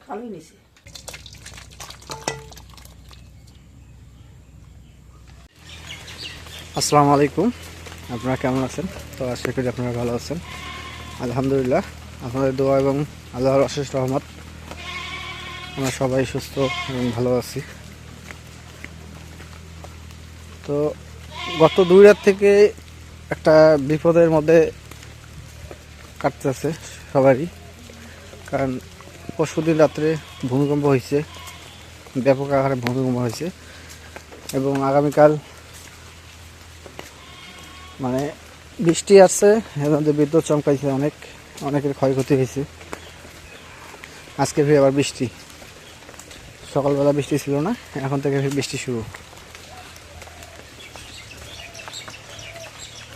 খালি নিছে। আসসালামু আলাইকুম, আপনারা কেমন আছেন? তো আশা করি আপনারা ভালো আছেন। আলহামদুলিল্লাহ, আপনাদের দোয়া এবং আল্লাহর অশেষ রহমত আমরা সবাই সুস্থ এবং ভালো আছি। তো গত 2 রাত থেকে একটা বিপদের মধ্যে কাটতেছে সবারই, কারণ পরশুদিন রাত্রে ভূমিকম্প হয়েছে, ব্যাপক আকারে ভূমিকম্প হয়েছে এবং আগামীকাল মানে বৃষ্টি আসছে, এর মধ্যে বিদ্যুৎ চমকাইছে, অনেকের ক্ষয়ক্ষতি হয়েছে। আজকে ফিরে আবার বৃষ্টি, সকালবেলা বৃষ্টি ছিল না, এখন থেকে বৃষ্টি শুরু।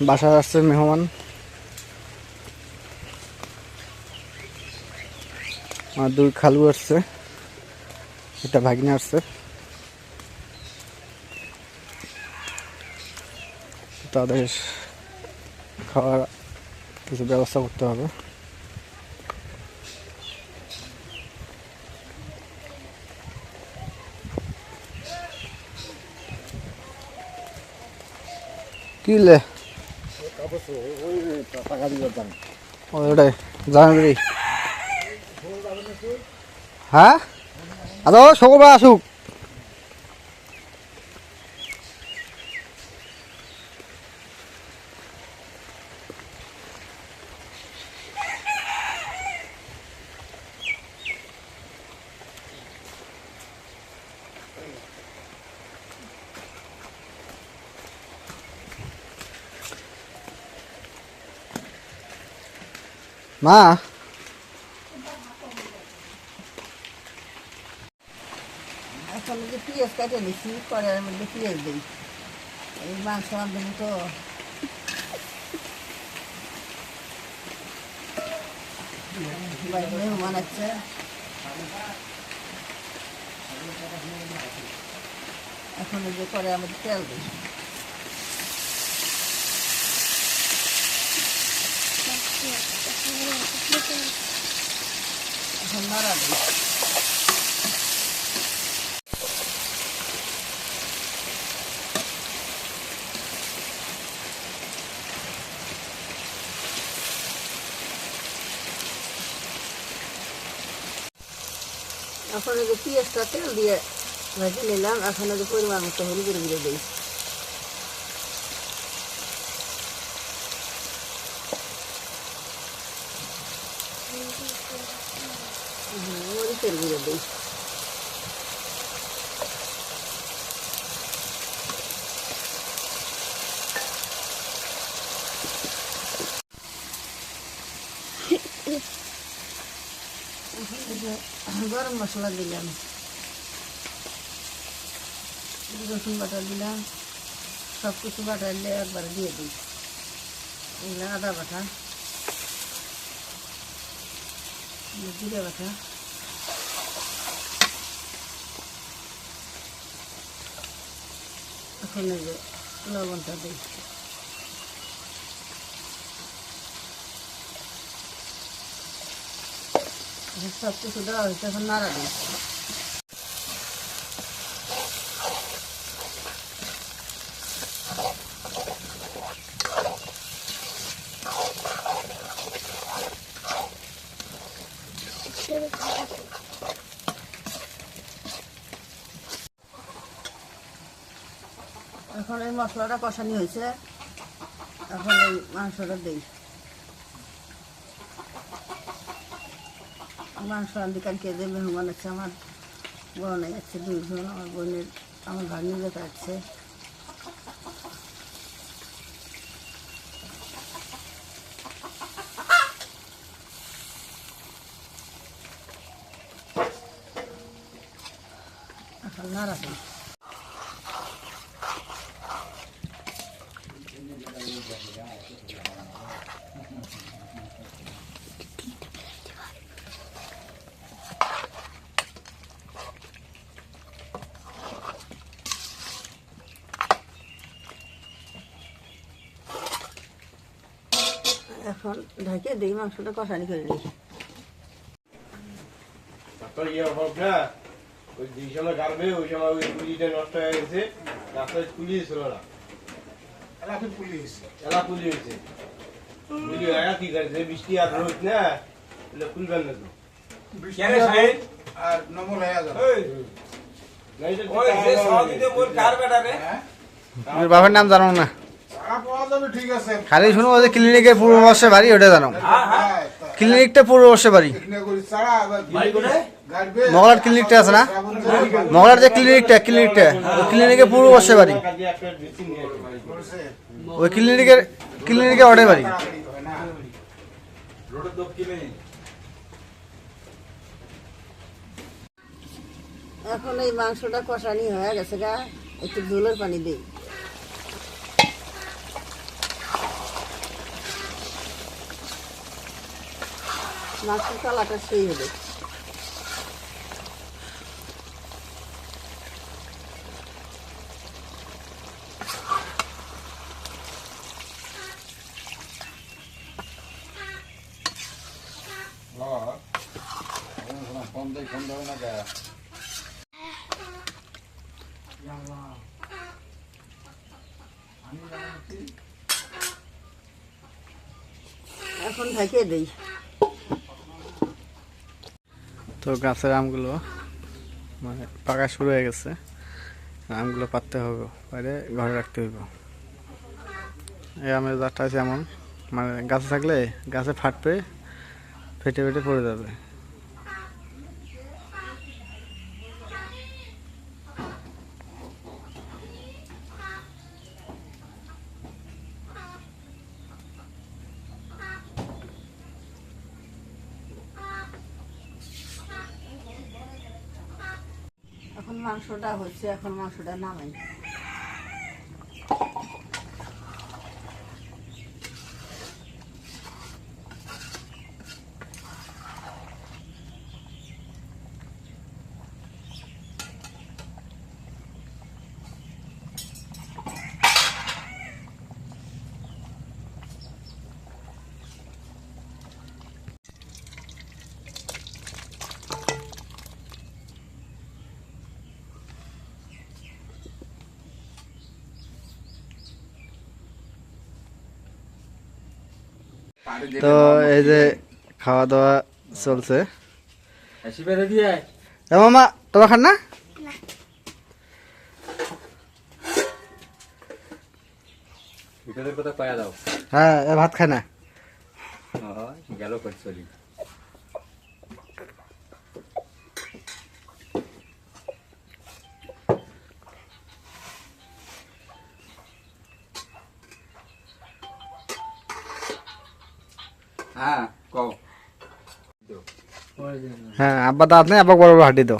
বাসায় আসছে মেহমান, আমার 2 খালু আসছে, একটা ভাগ্নে আসছে। তাদের খাওয়ার কিছু ব্যবস্থা করতে হবে। কি লে ওটাই জানাবি? হ্যাঁ, আদো সকলবার আসুক। মা, এখন যে পেঁয়াজ কাটে নিচ্ছি, কড়াইয়ের মধ্যে পেঁয়াজ দিই। এই মাংস রাঁধবেন তো, মেহমান আছে। এখন এই যে কড়াইয়ের মধ্যে তেল দিই। এখন নাড়া দিই। এখন এই যে পেঁয়াজটা তেল দিয়ে ভেজে নিলাম, এখন এই যে পরিমাণ মতো হলুদ গুঁড়ো দিই। মরিচের গুঁড়ো দিই। গরম মশলা দিলাম, রসুন বাটা দিলাম, সব কিছু বাটা দিলে একবার দিয়ে দিই। এগুলো আদা বাটা, জিরে বাটা, এখন এই যে লবণটা দিই। সব কিছু দেওয়া হয়েছে, এখন নাড়া দিই। এখন এই মশলাটা কষানি হয়েছে, এখন এই মাংসটা দিই। মাংস রাঁধি কালকে যে মেহমান আছে, আমার বোন আছে 2 জন, আমার বোনের আমার ভাগ্নি যেটা আছে। এখন নাড়া দিই। এখন ঢাকে দিই, মাংসটা কষানি করে নিই। ওই যে সময় গাড়বে ওই সময় ওই পুলিটা নষ্ট হয়ে গেছে, রাস্তায় পুলিশ ছিল না, পুলি হয়েছে। পুলি হয়ে কি করেছে, বৃষ্টি আর রোদ না, খুলবেন না তো। বাবার নাম জানো না? খালি শুনো ওই যে ক্লিনিকের পূর্ব পাশে বাড়ি, ওটা জানো? ক্লিনিকটা পূর্ব পাশে বাড়ি, মগলার ক্লিনিকটা আছে না, মগলার যে ক্লিনিকটা ওই ক্লিনিকের পূর্ব পাশে বাড়ি, ওই ক্লিনিকের ওটাই বাড়ি। এখন এই মাংসটা কষানি হয়ে গেছে গা, একটু ঝোলের পানি দিই। মাংসের কালারটা সেই হবে। এখন ঢেকে দিই। তো গাছের আমগুলো মানে পাকা শুরু হয়ে গেছে, আমগুলো পাততে হবে, পারে ঘরে রাখতে হইব। এই আমের জাতটা আছে এমন, মানে গাছে থাকলে গাছে ফাটবে, ফেটে ফেটে পড়ে যাবে। এখন মাংসটা হচ্ছে, এখন মাংসটা নামাই। তো এই যে খাওয়া দাওয়া চলছে। মামা তোমার খান না? হ্যাঁ, ভাত খায় না। গেল চলি হ্যাঁ কও। হ্যাঁ, আব্বা দাঁত নেই, আব্বা বড় বড় হাঁটি দাও।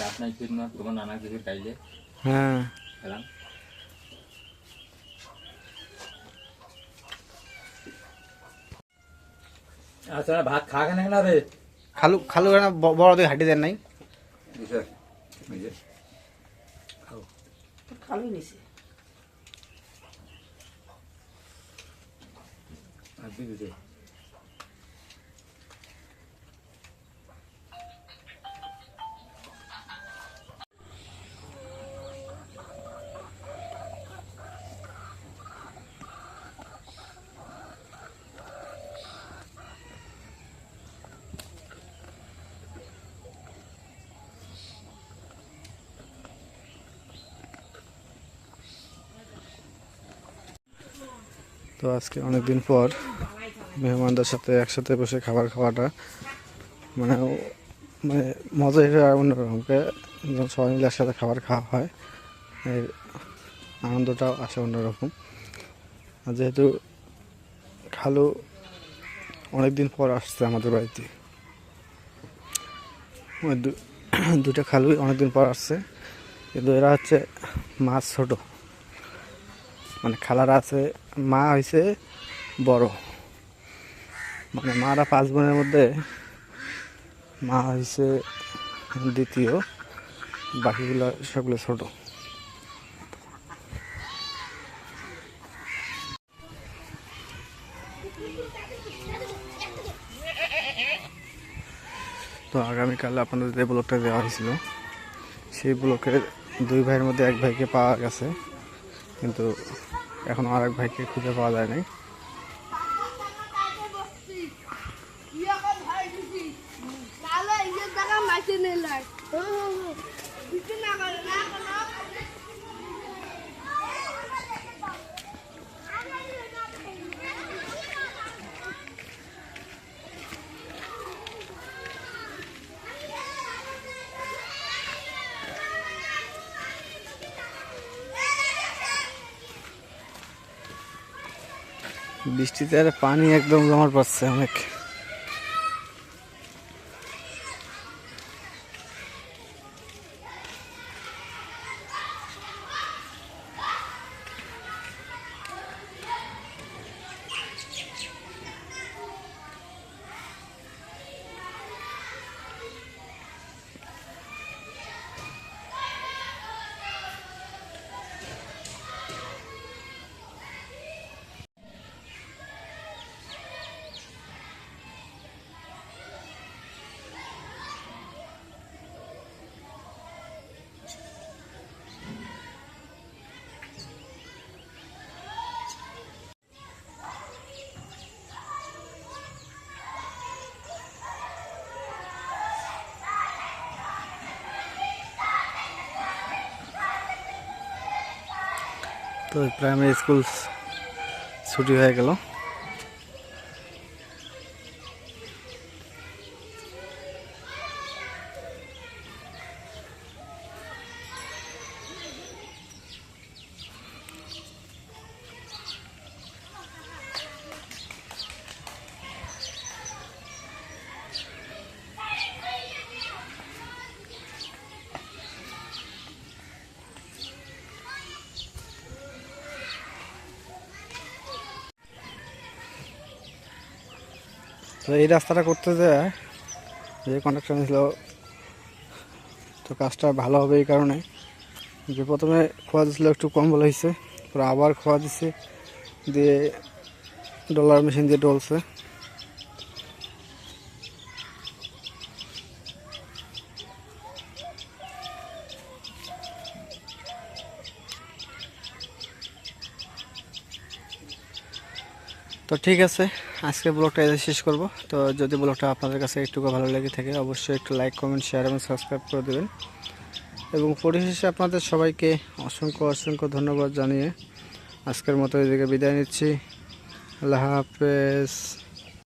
দাঁত নাই ঠিক না, তোমার নানা কিছু খাইলে হ্যাঁ খেলাম। আচ্ছা ভাত খা কেন না রে? খালু খালু বড় দিকে হাঁটি দেন নাই? খালি নিছি। তো আজকে অনেকদিন পর মেহমানদের সাথে একসাথে বসে খাবার খাওয়াটা মানে মানে মজা হিসেবে অন্যরকমকে, যখন সবাই মিলে একসাথে খাবার খাওয়া হয় এর আনন্দটাও আসে অন্যরকম। আর যেহেতু খালু অনেকদিন পর আসছে আমাদের বাড়িতে, ওই দুটা খালুই অনেকদিন পর আসছে, কিন্তু এরা হচ্ছে মাছ ছোট, মানে খালারা আছে, মা হয়েছে বড়, মানে মারা 5 বোনের মধ্যে মা হয়েছে দ্বিতীয়, বাকিগুলো সবগুলো ছোট। তো আগামীকাল আপনাদের যে ব্লকটা দেওয়া হয়েছিল সেই ব্লকের 2 ভাইয়ের মধ্যে 1 ভাইকে পাওয়া গেছে, কিন্তু এখনও আর 1 ভাইকে খুঁজে পাওয়া যায় নাই। বৃষ্টিতে আর পানি একদম জমার পাচ্ছে অনেক। তো প্রাইমারি স্কুল ছুটি হয়ে গেল। তো এই রাস্তাটা করতে যায় যে কন্ট্রাকশন ছিল, তো কাজটা ভালো হবে এই কারণে যে প্রথমে খোয়া দিয়েছিল একটু কম বলা হয়েছে, পরে আবার খোয়া দিচ্ছে, দিয়ে ডলার মেশিন দিয়ে ডলছে। তো ঠিক আছে, আজকে ব্লগটা এদের শেষ করব। তো যদি ব্লগটা আপনাদের কাছে একটু ভালো লেগে থাকে অবশ্যই একটু লাইক, কমেন্ট, শেয়ার এবং সাবস্ক্রাইব করে দেবেন। এবং পরিশেষে আপনাদের সবাইকে অসংখ্য ধন্যবাদ জানিয়ে আজকের মতো এদিকে বিদায় নিচ্ছি। আল্লাহ হাফেজ।